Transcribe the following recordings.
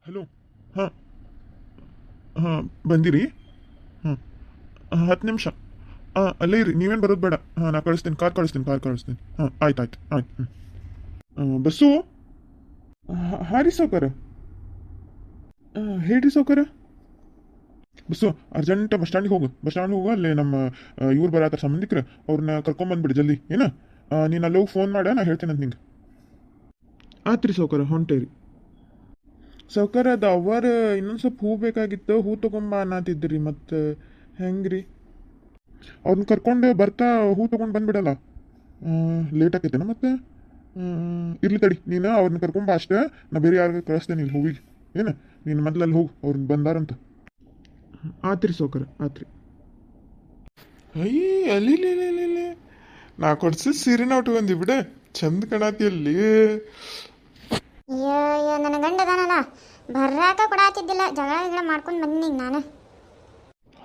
Hello. ಹಾಂ ಹಾಂ ಬಂದಿರಿ. ಹಾಂ 10 ನಿಮಿಷ. ಅಲ್ಲೇ ಇರಿ, ನೀವೇನು ಬರೋದು ಬೇಡ. ಹಾಂ ನಾ ಕಳಿಸ್ತೀನಿ, ಕಾರ್ ಕಳಿಸ್ತೀನಿ. ಹಾಂ ಆಯ್ತು ಆಯ್ತು. ಬಸ್ಸು. ಹಾಂ ರೀ ಸಾವ್ಕಾರ. ಹೇಳ್ರಿ ಸಾವ್ಕಾರ. ಬಸ್ಸು ಅರ್ಜೆಂಟ್ ಬಸ್ ಸ್ಟ್ಯಾಂಡಿಗೆ ಹೋಗು ಅಲ್ಲಿ ನಮ್ಮ ಇವ್ರು ಬರತ್ತಾರ ಸಂಬಂಧಿಕರು, ಅವ್ರನ್ನ ಕರ್ಕೊಂಬಂದ್ಬಿಡಿ ಜಲ್ದಿ ಏನ. ನೀನು ಅಲ್ಲಿ ಹೋಗಿ ಫೋನ್ ಮಾಡ, ನಾ ಹೇಳ್ತೇನೆ ಅಂತ ನಿಂಗೆ. ಆಯ್ತು ರೀ ಸಾವ್ಕಾರ, ಹೊಂಟೇರಿ. ಸಾವ್ಕಾರ ಅದು ಅವರ ಇನ್ನೊಂದು ಸ್ವಲ್ಪ ಹೂ ಬೇಕಾಗಿತ್ತು, ಹೂ ತೊಗೊಂಬ ಅನ್ನತಿದ್ರಿ, ಮತ್ತು ಹೆಂಗೆ ರೀ? ಅವ್ರನ್ನ ಕರ್ಕೊಂಡು ಬರ್ತಾ ಹೂ ತೊಗೊಂಡು ಬಂದ್ಬಿಡಲ್ಲ. ಲೇಟ್ ಆಕೈತೇನ ಮತ್ತೆ? ಇರ್ಲಿ ತಡಿ, ನೀನು ಅವ್ರನ್ನ ಕರ್ಕೊಂಬ ಅಷ್ಟೇ. ನಾ ಬೇರೆ ಯಾರಿಗ ಕಳಿಸ್ತೇನೆ ಇಲ್ಲಿ ಹೂವಿಗೆ. ಏನು ನೀನು ಮೊದ್ಲಲ್ಲಿ ಹೋಗು, ಅವ್ರನ್ನ ಬಂದಾರಂತ. ಆತ್ರಿ ಸಾವ್ಕಾರ, ಆತ್ರಿ. ಅಯ್ಯ ಅಲ್ಲಿ ನಾ ಕೊಡ್ಸಿದ ಸೀರೆನ ಉಟ್ಕೊಂಡಿ ಬಿಡ, ಚಂದ ಕಾಣತಿ ಅಲ್ಲಿ. ಅಯ್ಯೋ ಅಯ್ಯೋ, ನನ್ನ ಗಂಡ ಅದಾನಲ್ಲ, ಬರ್ರಾಕ ಕೊಡಾತಿದ್ದಿಲ್ಲ, ಜಗಳ ಮಾಡ್ಕೊಂಡು ಬಂದಿನಿ ನಾನು.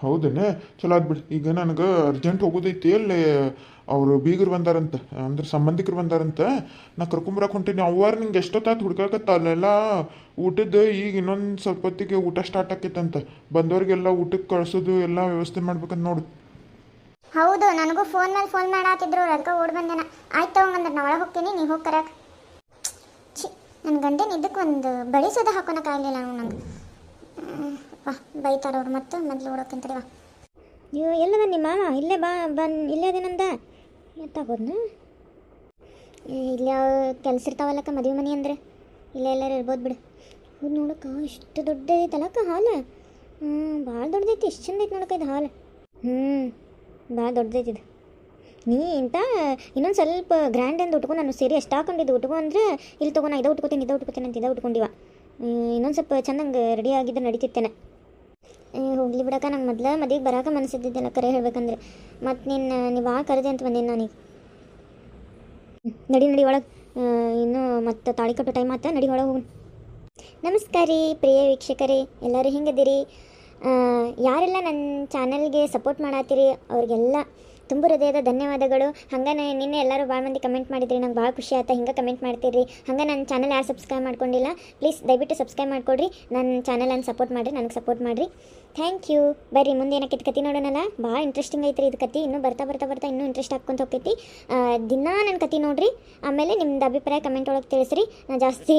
ಹೌದೇನೆ, ಚಲೋ ಆದ್ಬಿಡು. ಈಗ ನನಗೆ ಅರ್ಜೆಂಟ್ ಹೋಗೋದೈತಿ, ಅಲ್ಲಿ ಅವರು ಬೀಗರು ಬಂದಾರಂತ, ಅಂದ್ರೆ ಸಂಬಂಧಿಕರು ಬಂದಾರಂತ. ನಾ ಕರ್ಕೊಂಬರಕ್ಕೆ ಹೊಂಟೀನಿ. ಅವ್ವಾರು ನಿಂಗೆ ಎಷ್ಟೊತ್ತಾತು ಹುಡ್ಕಾಕತ್ತ ಅಲ್ಲೆಲ್ಲ ಊಟದ್ದು. ಈಗ ಇನ್ನೊಂದು ಸ್ವಲ್ಪ ಹೊತ್ತಿಗೆ ಊಟ ಸ್ಟಾರ್ಟ್ ಆಕೈತಂತ. ಬಂದವ್ರಿಗೆಲ್ಲ ಊಟಕ್ಕೆ ಕಳ್ಸೋದು ಎಲ್ಲ ವ್ಯವಸ್ಥೆ ಮಾಡ್ಬೇಕಂತ ನೋಡು. ಹೌದು, ನನಗೂ ಫೋನ್ ಮೇಲೆ ಫೋನ್ ಮಾಡಾತಿದ್ರು, ಅದಕ್ಕೆ ಓಡ್ ಬಂದೇನ. ಆಯ್ತು ತಗೊಂಬಂದ್ರೆ ನಾ ಒಳಗೆ ಹೋಗ್ತೀನಿ, ನೀವು ಹೋಗಿ ಕರಕ್ಕೆ. ಛೀ, ನನ್ನ ಗಂಡನ ಇದಕ್ಕೆ ಒಂದು ಬಳಿಸೋದು ಹಾಕೋಣಕ್ಕಾಗಲಿಲ್ಲ ನಂಗೆ. ವಾ ಬೈತಾರ ಅವ್ರು, ಮತ್ತು ಮೊದಲು ಓಡೋಕ್ಕಂತರಿ. ವಾ ಅಯ್ಯೋ ಎಲ್ಲದ ನಿಮ್ಮ ಮಾವ? ಇಲ್ಲೇ ಇಲ್ಲೇ ಅದೇನಂದ ಎತ್ತಾಗೋದ್ನ. ಇಲ್ಲಿ ಕೆಲಸ ಇರ್ತಾವಲ್ಲಕ್ಕ, ಮದುವೆ ಮನೆ ಅಂದರೆ ಇಲ್ಲೇ ಎಲ್ಲರೂ ಇರ್ಬೋದು ಬಿಡು. ಹೌದು ನೋಡಕ್ಕ, ಇಷ್ಟು ದೊಡ್ಡದೈತಲ್ಲಕ್ಕ ಹಾಲು. ಭಾಳ ದೊಡ್ಡದೈತಿ, ಎಷ್ಟು ಚಂದ ಐತೆ ನೋಡಕ್ಕ ಇದು ಹಾಲು. ಭಾಳ ದೊಡ್ಡದೈತಿ ಇದು. ನೀ ಇಂತ ಇನ್ನೊಂದು ಸ್ವಲ್ಪ ಗ್ರ್ಯಾಂಡ್ ಎಂದು ಉಟ್ಕೊಂಡು, ನಾನು ಸೀರೆ ಎಷ್ಟು ಹಾಕೊಂಡಿದ್ದು ಉಟ್ಕೊ ಅಂದ್ರೆ ಇಲ್ಲಿ ತೊಗೊಂಡು ಇದೇ ಉಟ್ಕೋತೀನಿ ಅಂತ ಇದೇ ಉಟ್ಕೊಂಡಿವ. ಇನ್ನೊಂದು ಸ್ವಲ್ಪ ಚಂದಂಗೆ ರೆಡಿ ಆಗಿದ್ರೆ ನಡೀತಿತ್ತೇನೆ. ಹೋಗ್ಲಿ ಬಿಡಕ್ಕ, ನಂಗೆ ಮೊದಲು ಮದುವೆಗೆ ಬರೋಕೆ ಮನಸ್ಸಿದ್ದಿದ್ದೆಲ್ಲ ಕರೆ ಹೇಳ್ಬೇಕಂದ್ರೆ. ಮತ್ತು ನೀವು ಕರೆದೆ ಅಂತ ಬಂದೇನು ನಾನೀಗ. ನಡಿ ಒಳಗೆ, ಇನ್ನೂ ಮತ್ತು ತಾಳಿ ಕಟ್ಟೋ ಟೈಮ್ ಆತ, ನಡಿ ಒಳಗೆ ಹೋಗೋಣ. ನಮಸ್ಕಾರ ರೀ ಪ್ರಿಯ ವೀಕ್ಷಕರೇ, ಎಲ್ಲರೂ ಹೆಂಗದಿರಿ? ಯಾರೆಲ್ಲ ನನ್ನ ಚಾನಲ್ಗೆ ಸಪೋರ್ಟ್ ಮಾಡತ್ತೀರಿ ಅವ್ರಿಗೆಲ್ಲ ತುಂಬ ಹೃದಯದ ಧನ್ಯವಾದಗಳು. ಹಂಗೆ ನಿನ್ನೆ ಎಲ್ಲರೂ ಭಾಳ ಮಂದಿ ಕಮೆಂಟ್ ಮಾಡಿದ್ರಿ, ನಂಗೆ ಭಾಳ ಖುಷಿ ಆಯ್ತು. ಹಿಂಗೆ ಕಮೆಂಟ್ ಮಾಡ್ತೀರಿ. ಹಂಗೆ ನನ್ನ ಚಾನಲ್ ಯಾರು ಸಬ್ಸ್ಕ್ರೈಬ್ ಮಾಡ್ಕೊಂಡಿಲ್ಲ, ಪ್ಲೀಸ್ ದಯವಿಟ್ಟು ಸಬ್ಸ್ಕ್ರೈಬ್ ಮಾಡ್ಕೊಡ್ರಿ. ನನ್ನ ಚಾನಲನ್ನು ಸಪೋರ್ಟ್ ಮಾಡಿರಿ, ನನಗೆ ಸಪೋರ್ಟ್ ಮಾಡಿರಿ. Thank you. ಬರ್ರಿ ಮುಂದೆ ಏನಕ್ಕೆ ಕತೆ ನೋಡೋಣಲ್ಲ. ಭಾಳ ಇಂಟ್ರೆಸ್ಟಿಂಗ್ ಐತ್ರಿ ಇದು ಕತೆ. ಇನ್ನೂ ಬರ್ತಾ ಇನ್ನೂ ಇಂಟ್ರೆಸ್ಟ್ ಹಾಕ್ಕೊಂತ ಹೋಗ್ತೈತಿ. ದಿನ ನನ್ನ ಕತೆ ನೋಡಿರಿ, ಆಮೇಲೆ ನಿಮ್ದು ಅಭಿಪ್ರಾಯ ಕಮೆಂಟ್ ಒಳಗೆ ತಿಳಿಸ್ರಿ. ನಾನು ಜಾಸ್ತಿ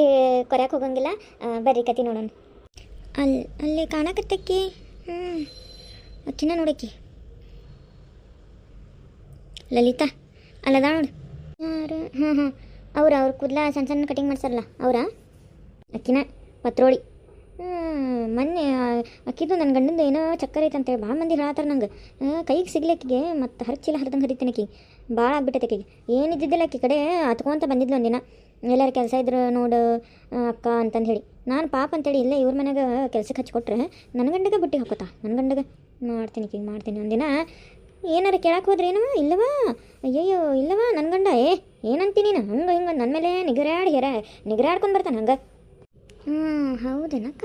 ಕೊರಕ್ಕೆ ಹೋಗಂಗಿಲ್ಲ. ಬರ್ರಿ ಕತೆ ನೋಡೋಣ. ಅಲ್ಲಿ ಕಾಣಕತ್ತಕ್ಕಿ, ಅಕ್ಕಿನ ನೋಡಕ್ಕಿ ಲಲಿತಾ ಅಲ್ಲದ ನೋಡು. ಯಾರು? ಅವ್ರ ಕೂದಲ ಸಣ್ಣ ಕಟಿಂಗ್ ಮಾಡ್ಸಾರಲ್ಲ ಅವರ ಅಕ್ಕಿನ ಪತ್ರೋಳಿ. ಮೊನ್ನೆ ಅಕ್ಕಿದು ನನ್ನ ಗಂಡಂದು ಏನೋ ಚಕ್ಕರ್ ಐತಂತೇಳಿ ಭಾಳ ಮಂದಿ ಹೇಳತ್ತಾರೆ ನಂಗೆ. ಕೈಗೆ ಸಿಗ್ಲಿಕ್ಕಿಗೆ ಮತ್ತು ಹರ್ಚಿಲ್ಲ ಹರಿದಂಗೆ ಹರಿತೀನಿ ಅಕ್ಕಿಗೆ. ಭಾಳ ಆಗ್ಬಿಟ್ಟೈತೆ ಅಕ್ಕಿಗೆ. ಏನಿದ್ದಿದ್ದಿಲ್ಲ ಅಕ್ಕಿ ಕಡೆ ಹತ್ಕೊಂತ ಬಂದಿದ್ಲು ಒಂದಿನ. ಎಲ್ಲರೂ ಕೆಲಸ ಇದ್ರು ನೋಡು ಅಕ್ಕ ಅಂತಂದು ಹೇಳಿ, ನಾನು ಪಾಪ ಅಂತೇಳಿ ಇಲ್ಲೇ ಇವ್ರ ಮನೆಗೆ ಕೆಲ್ಸಕ್ಕೆ ಹಚ್ಕೊಟ್ರೆ ನನ್ನ ಗಂಡಗೆ ಬುಟ್ಟಿ ಹಾಕೋತಾ. ನನ್ನ ಗಂಡಗೆ ಮಾಡ್ತೀನಿ ಒಂದಿನ ಏನಾರು ಕೇಳಕ್ಕೆ ಹೋದ್ರೇನು ಇಲ್ಲವಾ? ಅಯ್ಯಯ್ಯೋ ಇಲ್ಲವಾ ನನ್ನ ಗಂಡ ಏನಂತೀನಿ ನೀನು? ಹಿಂಗೆ ನನ್ನ ಮೇಲೆ ನಿಗರಾಡ್ಕೊಂಡು ಬರ್ತಾನೆ ಹಂಗೆ. ಹೌದೇನಕ್ಕ?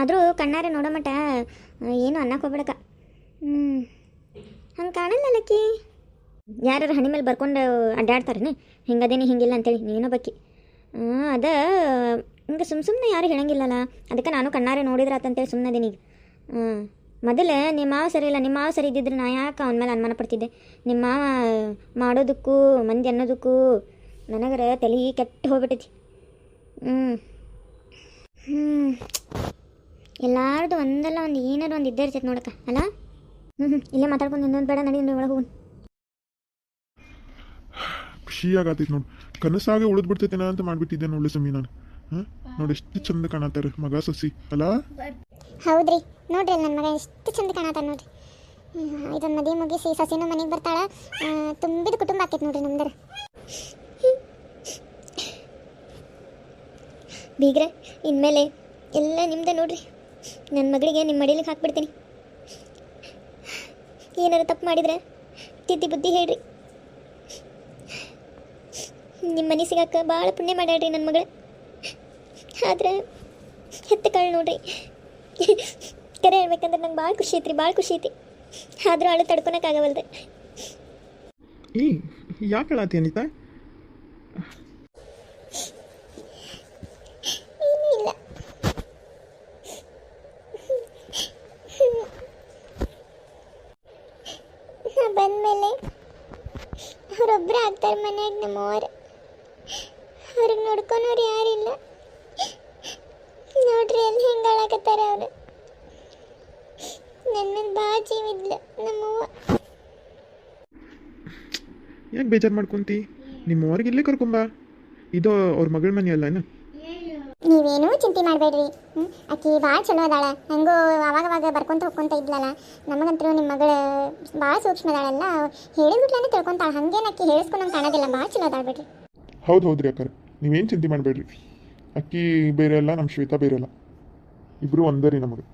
ಆದರೂ ಕಣ್ಣಾರೆ ನೋಡೋ ಮಟ್ಟ ಏನು ಅನ್ನಕ್ಕೆ ಹೋಗ್ಬೇಡಕ್ಕ. ಹಂಗೆ ಕಾಣಲ್ಲ ಲಕ್ಕಿ. ಯಾರು ಹಣಿ ಮೇಲೆ ಬರ್ಕೊಂಡು ಅಡ್ಡಾಡ್ತಾರೇನೆ ಹಿಂಗದೇನಿ ಹಿಂಗಿಲ್ಲ ಅಂತೇಳಿ. ನೀನೋ ಬಕ್ಕಿ ಅದ ಹಿಂಗೆ ಸುಮ್ಮನೆ ಯಾರು ಹೇಳಂಗಿಲ್ಲಲ್ಲ, ಅದಕ್ಕೆ ನಾನು ಕಣ್ಣಾರೆ ನೋಡಿದ್ರಾತಂತೇಳಿ ಸುಮ್ಮನೆ ಅದೀನೀಗ. ಮೊದಲೇ ನಿಮ್ಮ ಮಾವ ಸರಿ ಇಲ್ಲ. ನಿಮ್ಮ ಮಾವ ಸರಿ ಇದ್ದಿದ್ರೆ ನಾ ಯಾಕೆ ಅವನ ಮೇಲೆ ಅನುಮಾನ ಪಡ್ತಿದ್ದೆ? ನಿಮ್ಮ ಮಾವ ಮಾಡೋದಕ್ಕೂ ಮಂದಿ ಅನ್ನೋದಕ್ಕೂ ನನಗರ ತಲೆ ಕೆಟ್ಟು ಹೋಗ್ಬಿಟ್ಟೈತಿ. ಎಲ್ಲಾರ್ದು ಒಂದಲ್ಲ ಒಂದು ಏನಾರು ಒಂದು ಇದ್ದೇ ಇರ್ತೈತೆ ನೋಡಕ್ಕ ಅಲ್ಲ. ಇಲ್ಲೇ ಮಾತಾಡ್ಕೊಂಡು ಇನ್ನೊಂದು ಬೇಡ, ನಡಿ ಒಳಗೆ ಹೋಗೋಣ. ಖುಷಿಯಾಗತೈತಿ ನೋಡು. ಕನಸಾಗೆ ಉಳಿದ್ಬಿಡ್ತೈತೇನ ಅಂತ ಮಾಡಿಬಿಟ್ಟಿದ್ದೆ ನೋಡಿ ಸಮಿ ನಾನು. ನೋಡಿ ಎಷ್ಟು ಚಂದ ಕಾಣತ್ತಾರ ಮಗ ಸೊಸಿ ಅಲ್ಲ. ಹೌದ್ರಿ, ನೋಡ್ರಿ ನನ್ನ ಮಗ ಎಷ್ಟು ಚಂದ ಕಾಣತಾನ ನೋಡ್ರಿ. ಇದೊಂದು ಮದುವೆ ಮುಗಿಸಿ ಸಸಿನೂ ಮನೆಗೆ ಬರ್ತಾಳ. ತುಂಬಿದ ಕುಟುಂಬ ಆಕೈತೆ ನೋಡ್ರಿ ನಮ್ದರ. ಬೀಗ್ರೆ ಇನ್ಮೇಲೆ ಎಲ್ಲ ನಿಮ್ದೆ ನೋಡ್ರಿ. ನನ್ನ ಮಗಳಿಗೆ ನಿಮ್ಮ ಮಡಿಲಿಗೆ ಹಾಕ್ಬಿಡ್ತೀನಿ. ಏನಾರು ತಪ್ಪು ಮಾಡಿದ್ರೆ ತಿದ್ದಿ ಬುದ್ಧಿ ಹೇಳ್ರಿ. ನಿಮ್ಮ ಮನೆ ಸಿಗಾಕ ಭಾಳ ಪುಣ್ಯ ಮಾಡ್ಯಾಡ್ರಿ ನನ್ನ ಮಗಳು. ಆದ್ರೆ ಹೆತ್ತ ಕಳ್ಳು ನೋಡ್ರಿ. ಕರೆ ಹೇಳ್ಬೇಕಂದ್ರೆ ನಂಗೆ ಭಾಳ ಖುಷಿ ಐತಿ. ಆದರೂ ಅಳು ತಡ್ಕೊಳಕ್ಕಾಗವಲ್ದೆ. ಯಾಕೆ ಹೇಳತ್ತಿ ಅನಿತಾ? ಏನೂ ಇಲ್ಲ, ಬಂದಮೇಲೆ ಅವರೊಬ್ಬರೇ ಆಗ್ತಾರೆ ಮನ್ಯಾಗ ನಮ್ಮವ್ರು. ಅವ್ರಿಗೆ ನೋಡ್ಕೊಳೋರು ಯಾರಿಲ್ಲ. ನೋಡ್ರಿ ಅಲ್ಲಿ ಹೆಂಗೆ ಆಳಕತ್ತಾರ ಅವರು. ನನ್ನ ಭಾಳ ಜೀವಿದ್ಲು ನಮ್ಮವ್ವ. ಯಾಕೆ ಬೇಜಾರು ಮಾಡ್ಕೊಂತಿ? ನಿಮ್ಮ ಅವ್ರಿಗೆ ಇಲ್ಲೇ ಕರ್ಕೊಂಬ. ಇದು ಅವ್ರ ಮಗಳ ಮನೆ ಅಲ್ಲ ಏನು? ನೀವೇನೂ ಚಿಂತೆ ಮಾಡಬೇಡ್ರಿ. ಆಕಿ ಭಾಳ ಚಲೋ ಅದಾಳ. ಹೆಂಗೋ ಅವಾಗವಾಗ ಬರ್ಕೊಂತ ಹೋಗ್ಕೊಂತ ಇದ್ಲಲ್ಲ. ನಮಗಂತೂ ನಿಮ್ಮ ಮಗಳು ಭಾಳ ಸೂಕ್ಷ್ಮ ಅದಾಳಲ್ಲ, ಹೇಳಿದ್ಬಿಟ್ಲೇ ತಿಳ್ಕೊಂತಾಳೆ. ಹಂಗೇನು ಆಕಿ ಹೇಳಿಸ್ಕೊಂಡಂಗೆ ಕಾಣೋದಿಲ್ಲ. ಭಾಳ ಚಲೋ ಅದಾಳ ಬಿಡ್ರಿ. ಹೌದ್ರಿ ಅಕ್ಕಾರ, ನೀವೇನು ಚಿಂತೆ ಮಾಡಬೇಡ್ರಿ. ಅಕ್ಕಿ ಬೇರೆ ಅಲ್ಲ, ನಮ್ಮ ಶ್ವೇತಾ ಬೇರೆ ಅಲ್ಲ, ಇಬ್ಬರು ಒಂದೇ ರೀ ನಮಗೆ.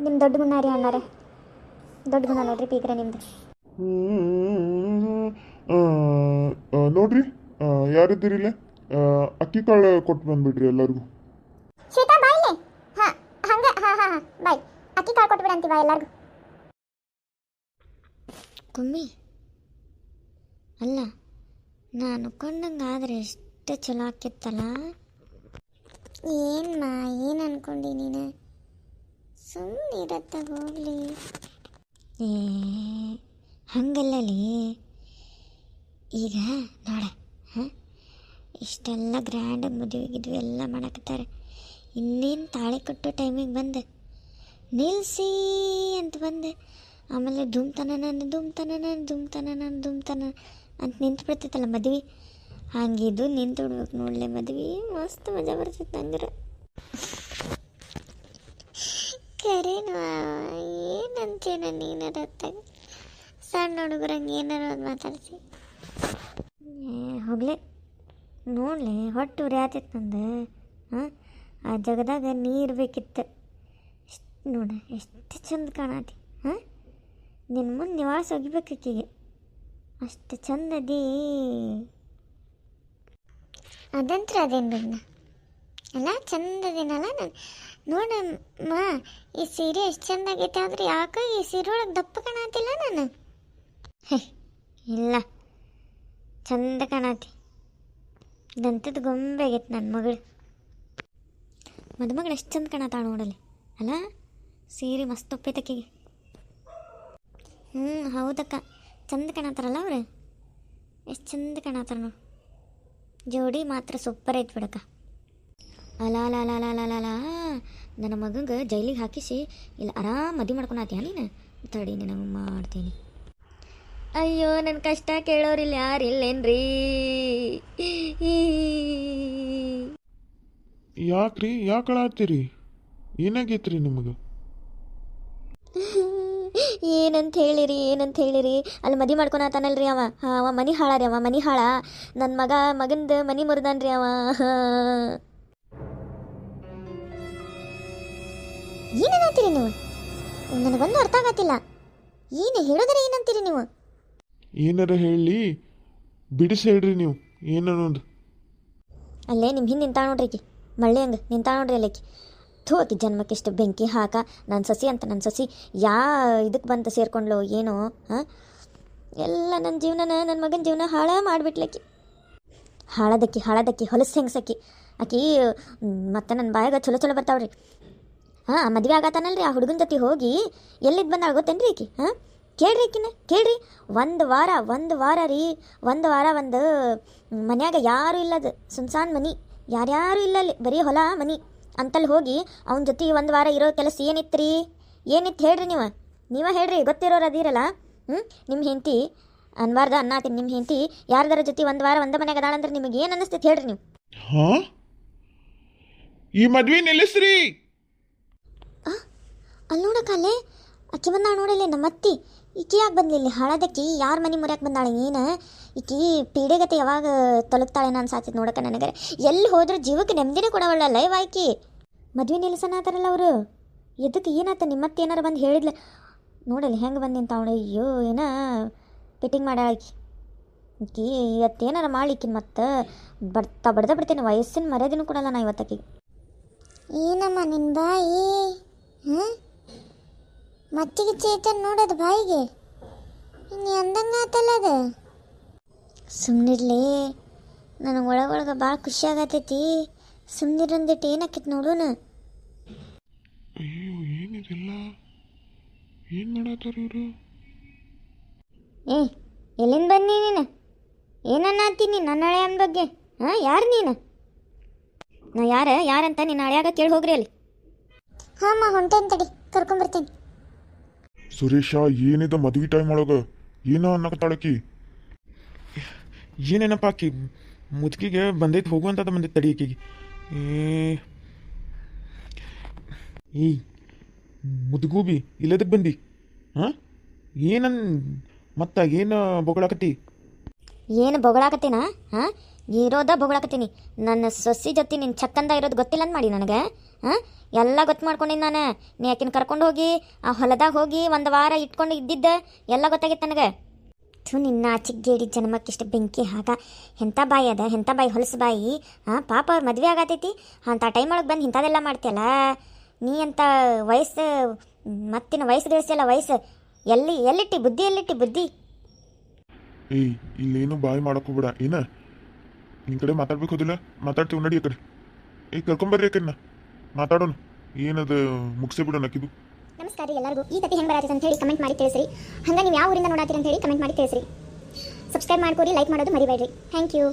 ನಿಮ್ಮ ದೊಡ್ಡ ಗುಣ ರೀ ಅಣ್ಣಾರೆ, ದೊಡ್ಡ ಗುಣ ನೋಡ್ರಿ ಪೀಕ್ರೆ ನಿಮ್ದು. ನೋಡ್ರಿ ಯಾರಿದ್ದೀರಿ ಇಲ್ಲೇ? ಅಕ್ಕಿ ಕಾಳು ಕೊಟ್ಟು ಬಂದ್ಬಿಡ್ರಿ ಎಲ್ಲರಿಗೂ. ಶ್ವೇತಾ ಬಾಯ್ಲೆ. ಹಾಂ ಹಂಗೆ ಹಾಂ ಬಾಯ್. ಅಕ್ಕಿ ಕಾಳು ಕೊಟ್ಬಿಡಂತೀವ ಎಲ್ಲರಿಗೂ. ಕುಮ್ಮಿ ಅಲ್ಲ, ನಾನು ಅನ್ಕೊಂಡಂಗೆ ಆದರೆ ಎಷ್ಟು ಚಲೋ ಆಕಿತ್ತಲ್ಲ. ಏನು ಅನ್ಕೊಂಡಿ ನೀನು? ಸುಮ್ಮನೆ ಇರತ್ತ ಹೋಗ್ಲಿ. ಏ ಹಂಗಲ್ಲಲಿ, ಈಗ ನೋಡ ಹಾಂ, ಇಷ್ಟೆಲ್ಲ ಗ್ರ್ಯಾಂಡ್ ಮದುವೆ ಎಲ್ಲ ಮಾಡಕತ್ತಾರೆ. ಇನ್ನೇನು ತಾಳಿ ಕಟ್ಟೋ ಟೈಮಿಗೆ ಬಂದೆ ನಿಲ್ಲಿಸಿ ಅಂತ ಬಂದೆ. ಆಮೇಲೆ ಧೂಮ್ತನ ಅಂತ ನಿಂತು ಬಿಡ್ತೈತಲ್ಲ ಮದ್ವೆ. ಹಂಗಿದ್ದು ನಿಂತು ಬಿಡ್ಬೇಕು ನೋಡಲೆ ಮದ್ವೆ. ಮಸ್ತ್ ಮಜಾ ಬರ್ತೈತೆ ನಂಗರ. ಕರೇನು ಏನಂತೇನ ನೀನಾರ ಹೊತ್ತಾಗ ಸಣ್ಣ ಹುಡುಗರಂಗೆ ಏನಾರ ಒಂದು ಮಾತಾಡ್ಸಿ. ಹೋಗ್ಲೆ ನೋಡ್ಲಿ, ಹೊಟ್ಟು ಉರಿಯಾತೈತೆ ನಂದು. ಹಾಂ, ಆ ಜಗದಾಗ ನೀ ಇರ್ಬೇಕಿತ್ತು. ನೋಡ ಎಷ್ಟು ಚಂದ ಕಾಣತಿ. ಹಾಂ, ನಿನ್ನ ಮುಂದೆ ನಿವಾಸ ಒಗಿಬೇಕೀಗೆ, ಅಷ್ಟು ಚಂದದಿ. ಅದಂತ್ರ ಅದೇನು ಬಿಡ್ನ ಅಲ್ಲ, ಚಂದದೇನಲ್ಲ ನಾನು. ನೋಡಮ್ಮ, ಈ ಸೀರೆ ಎಷ್ಟು ಚಂದ ಆಗೈತೆ. ಆದ್ರೆ ಯಾಕೆ ಈ ಸೀರೆ ಒಳಗೆ ದಪ್ಪ ಕಾಣತಿಲ್ಲ ನಾನು? ಇಲ್ಲ, ಚಂದ ಕಾಣತಿ. ದಂತದ ಗೊಂಬೆ ಆಗೈತೆ ನನ್ನ ಮಗಳು. ಮದುಮಗಳು ಎಷ್ಟು ಚಂದ ಕಾಣತಾಳ ನೋಡಲಿ. ಅಲ್ಲ, ಸೀರೆ ಮಸ್ತ್ ಒಪ್ಪೈತಕ್ಕಿಗೆ. ಹೌದಕ್ಕ, ಚಂದ ಕಾಣತ್ತಾರಲ್ಲ ಅವ್ರು. ಎಷ್ಟು ಚಂದ ಕಾಣತ್ತಾರ ನೋಡಿ. ಜೋಡಿ ಮಾತ್ರ ಸೂಪರ್ ಐತೆ ಬಿಡಕ್ಕ. ಅಲ ನನ್ನ ಮಗಂಗೆ ಜೈಲಿಗೆ ಹಾಕಿಸಿ ಇಲ್ಲ ಆರಾಮ್ ಮದುವೆ ಮಾಡ್ಕೊಳತ್ತೀಯ ನೀನು? ತಡಿ ನನಗೆ ಮಾಡ್ತೀನಿ. ಅಯ್ಯೋ, ನನ್ನ ಕಷ್ಟ ಕೇಳೋರಿಲ್ಲ ಯಾರಿಲ್ಲೇನ್ರಿ? ಯಾಕ್ರಿ, ಯಾಕೆ ಅಳಾತ್ತೀರಿ? ಏನಾಗೈತ್ರಿ ನಿಮಗೆ? ಏನಂತ ಹೇಳಿರಿ ಅಲ್ಲಿ ಮದುವೆ ಮಾಡ್ಕೊಳತಾನಲ್ರಿ ಅವ ಮನಿ ಹಾಳ ರೀ. ಅವ ಮನಿ ಹಾಳ. ನನ್ನ ಮಗಂದು ಮನಿ ಮುರಿದಾನ್ರಿ ಅವ. ಏನಂತೀರಿ ನೀವು? ನನಗೊಂದು ಅರ್ಥ ಆಗತ್ತಿಲ್ಲ. ಏನು ಹೇಳಿದ್ರೆ ಏನಂತೀರಿ ನೀವು? ಏನಾರ ಹೇಳಿ ಬಿಡಿಸಿ ಹೇಳ್ರಿ ನೀವು ಏನನ್ನೋದು. ಅಲ್ಲೇ ನಿಮ್ಮ ಹಿಂದೆ ನಿಂತಾಳ ನೋಡ್ರಿ ಆಕಿ, ಮಳ್ಳಿ ಹಂಗೆ ನಿಂತಾಳ ನೋಡ್ರಿ ಅಲ್ಲಕ್ಕಿ. ಥೂ, ಆಕಿ ಜನ್ಮಕ್ಕೆ ಇಷ್ಟು ಬೆಂಕಿ ಹಾಕ. ನನ್ನ ಸಸಿ ಅಂತ ನನ್ನ ಸಸಿ ಇದಕ್ಕೆ ಬಂತ ಸೇರ್ಕೊಂಡ್ಲು ಏನೋ. ಹಾಂ, ಎಲ್ಲ ನನ್ನ ಜೀವನನ, ನನ್ನ ಮಗನ ಜೀವನ ಹಾಳ ಮಾಡಿಬಿಟ್ಲಕ್ಕಿ. ಹಾಳದಕ್ಕಿ ಹೊಲಸು ಹೆಂಗ್ಸಕ್ಕಿ ಆಕಿ. ಮತ್ತು ನನ್ನ ಬಾಯಾಗ ಚಲೋ ಬರ್ತಾವ್ರಿ. ಹಾಂ, ಮದುವೆ ಆಗತ್ತಾನಲ್ರಿ ಆ ಹುಡುಗನ ಜೊತೆ ಹೋಗಿ ಎಲ್ಲಿದ್ದು ಬಂದಾಳ ಗೊತ್ತೇನ್ರಿ ಆಕಿ? ಹಾಂ, ಕೇಳ್ರಿ. ಒಂದು ವಾರ ರೀ, ಒಂದು ಮನ್ಯಾಗ ಯಾರೂ ಇಲ್ಲದು, ಸುನ್ಸಾನ್ ಮನಿ, ಯಾರ್ಯಾರು ಇಲ್ಲ ಅಲ್ಲಿ, ಬರೀ ಹೊಲ ಮನಿ ಅಂತಲ್ಲಿ ಹೋಗಿ ಅವನ ಜೊತೆ ಒಂದು ವಾರ ಇರೋ ಕೆಲಸ ಏನಿತ್ತು ಹೇಳ್ರಿ ನೀವೇ ಹೇಳ್ರಿ, ಗೊತ್ತಿರೋರು ಅದೀರಲ್ಲ. ನಿಮ್ಮ ಹೆಂಡತಿ ಅನ್ಬಾರ್ದ ಅನ್ನತೀನಿ. ನಿಮ್ಮ ಹೆಂಡತಿ ಯಾರ್ದಾರ ಜೊತೆ ಒಂದು ವಾರ ಒಂದೇ ಮನ್ಯಾಗ ಅದಾಳಂದ್ರೆ ನಿಮಗೆ ಏನು ಅನ್ನಿಸ್ತೈತೆ ಹೇಳ್ರಿ ನೀವು? ಹಾಂ, ಈ ಮದ್ವೆ ನಿಲ್ಲಿಸ್ರಿ. ಅಲ್ಲಿ ನೋಡಕ್ಕಲ್ಲೇ ಅಕ್ಕಿ ಬಂದಾಳ ನೋಡಲ್ಲಿ ನಮ್ಮ ಅತ್ತಿ. ಈಕಿ ಯಾಕೆ ಬಂದಿಲ್ಲ? ಹಾಳದಕ್ಕಿ ಯಾರ ಮನೆ ಮುರಿಯಕ್ಕೆ ಬಂದಾಳೆ? ಏನು ಈಕಿ ಪೀಡೆಗತೆ ಯಾವಾಗ ತೊಲಗ್ತಾಳೇನ ಅನ್ಸಾತಿತ್ತು ನೋಡಕ್ಕೆ ನನಗೆ. ಎಲ್ಲಿ ಹೋದ್ರೂ ಜೀವಕ್ಕೆ ನೆಮ್ಮದಿನೇ ಕೊಡವಲ್ಲ ಲೈವ್ ಆಕಿ. ಮದುವೆ ನಿಲ್ಲಿಸನ ಆತಾರಲ್ಲ ಅವರು. ಎದಕ್ಕೆ ಏನಾತ? ನಿಮ್ಮತ್ತೆ ಏನಾರು ಬಂದು ಹೇಳಿದ್ಲ ನೋಡಲ್ಲಿ ಹೆಂಗೆ ಬಂದು ನಿಂತಾವಣ. ಅಯ್ಯೋ, ಏನ ಫಿಟ್ಟಿಂಗ್ ಮಾಡಾಕಿ ಈಕಿ. ಇವತ್ತೇನಾರ ಮಾಡ್ಲಿಕ್ಕಿನ ಮತ್ತೆ ಬಡ್ದ ಬಿಡ್ತೇನೆ. ವಯಸ್ಸಿನ ಮರ್ಯಾದಿನೂ ಕೊಡಲ್ಲ ನಾ ಇವತ್ತಕ್ಕಿ. ಏನಮ್ಮ ನಿನ್ನ ಬಾಯಿ? ಮತ್ತಿಗೆ ಚೇತನ್ ನೋಡೋದು ಬಾಯಿಗೆ ಇನ್ನು ಅಂದಂಗೆ ಆತಲ್ಲ ಅದು. ಸುಮ್ಮನಿರ್ಲಿ, ನನಗೆ ಒಳಗೊಳಗೆ ಭಾಳ ಖುಷಿ ಆಗತೈತಿ. ಸುಮ್ಮನಿರಂದಿಟ್ಟು ಏನಾಕಿತ್ತು ನೋಡೋಣ. ಅಯ್ಯೋ, ಏನಿದೆಲ್ಲ? ಏನು ಮಾಡತ್ತಾರ ಇವರು? ಏ ಎಲ್ಲಿಂದ ಬನ್ನಿ ನೀನು ಏನನ್ನಾತೀನಿ ನನ್ನ ಹಳೆಯನ ಬಗ್ಗೆ ಹಾಂ ಯಾರು ನೀನು ನಾ ಯಾರಂತ ನಿನ್ನ ಹಳೆಯಾಗ ಕೇಳಿ ಹೋಗ್ರಿ ಅಲ್ಲಿ ಹಾಂ ಅಮ್ಮ ಹೊಂಟೇನ್ ತಡಿ ಕರ್ಕೊಂಬರ್ತೀನಿ. ಸುರೇಶ ಏನಿದೆ ಮದುವೆ ಟೈಮ್ ಒಳಗೆ ಏನೋ ಅನ್ನಕತ್ತಾಳಕಿ. ಏನೇನಪ್ಪ ಆಕಿ ಮುದುಕಿಗೆ ಬಂದೈತೆ ಹೋಗುವಂಥದ್ದು ಬಂದೈತೆ ತಡಿ ಆಕಿಗೆ. ಏಯ್ ಮುದುಗೂಬಿ ಇಲ್ಲದಕ್ಕೆ ಬಂದಿ ಹಾಂ ಏನನ್ ಮತ್ತ ಏನು ಬೊಗಳಾಕತ್ತಿ? ಏನು ಬೊಗಳಾಕತ್ತೀನ ಹಾಂ ಇರೋದ ಬೊಗಳಾಕತ್ತೀನಿ. ನನ್ನ ಸೊಸಿ ಜೊತೆ ನಿನ್ನ ಚಕ್ಕಂದ ಇರೋದು ಗೊತ್ತಿಲ್ಲ ಅಂತ ಮಾಡಿ ನನಗೆ ಹಾಂ ಎಲ್ಲ ಗೊತ್ತು ಮಾಡ್ಕೊಂಡಿನಿ ನಾನು. ನೀ ಆಕಿನ ಕರ್ಕೊಂಡು ಹೋಗಿ ಆ ಹೊಲದಾಗ ಹೋಗಿ ಒಂದು ವಾರ ಇಟ್ಕೊಂಡು ಇದ್ದಿದ್ದೆ ಎಲ್ಲ ಗೊತ್ತಾಗಿತ್ತು ನನಗೆ. ನಿನ್ನ ಚಿಕ್ಕೇಡಿ ಜನ್ಮಕ್ಕಿಷ್ಟು ಬೆಂಕಿ ಹಾಕ ಎಂಥ ಬಾಯಿ ಅದ ಎಂಥ ಬಾಯಿ ಹೊಲಸು ಬಾಯಿ ಹಾಂ ಪಾಪ ಅವ್ರು ಮದುವೆ ಆಗತೈತಿ ಅಂಥ ಟೈಮ್ ಒಳಗೆ ಬಂದು ಇಂಥದೆಲ್ಲ ಮಾಡ್ತೀಯಲ್ಲ ನೀ ಅಂತ ವಯಸ್ಸು ಮತ್ತಿನ ವಯಸ್ಸು ಗಳಿಸಿಯಲ್ಲ ವಯಸ್ಸು ಎಲ್ಲಿಟ್ಟಿ ಬುದ್ಧಿ ಏಯ್ ಇಲ್ಲೇನು ಬಾಯಿ ಮಾಡಕ್ಕೋಬೇಡ ಏನ ನಿನ್ನ ಕಡೆ ಮಾತಾಡ್ಬೇಕು ಹೋದಿಲ್ಲ ಮಾತಾಡ್ತೀವಿ ನಡಿ ಆ ಕಡೆ. ಏಯ್ ಕರ್ಕೊಂಬರ್ರಿ ಯಾಕನ್ನ ಮಾತಾಡೋಣ ಏನದು ಮುಗಿಸೇ ಬಿಡೋಣ ಆಕಿದು. ನಮಸ್ಕಾರ ರೀ ಎಲ್ಲರಿಗೂ. ಈ ಕತೆ ಹೆಂಗೆ ಬರತ್ತೆ ಅಂತ ಹೇಳಿ ಕಮೆಂಟ್ ಮಾಡಿ ತಿಳಿಸ್ರಿ. ಹಂಗೆ ನೀವು ಯಾವ ಊರಿಂದ ನೋಡಾತೀರಿ ಅಂತ ಹೇಳಿ ಕಮೆಂಟ್ ಮಾಡಿ ತಿಳಿಸ್ರಿ. ಸಬ್ಸ್ಕ್ರೈಬ್ ಮಾಡ್ಕೊರಿ, ಲೈಕ್ ಮಾಡೋದು ಮರಿಬೇಡ್ರಿ. Thank you.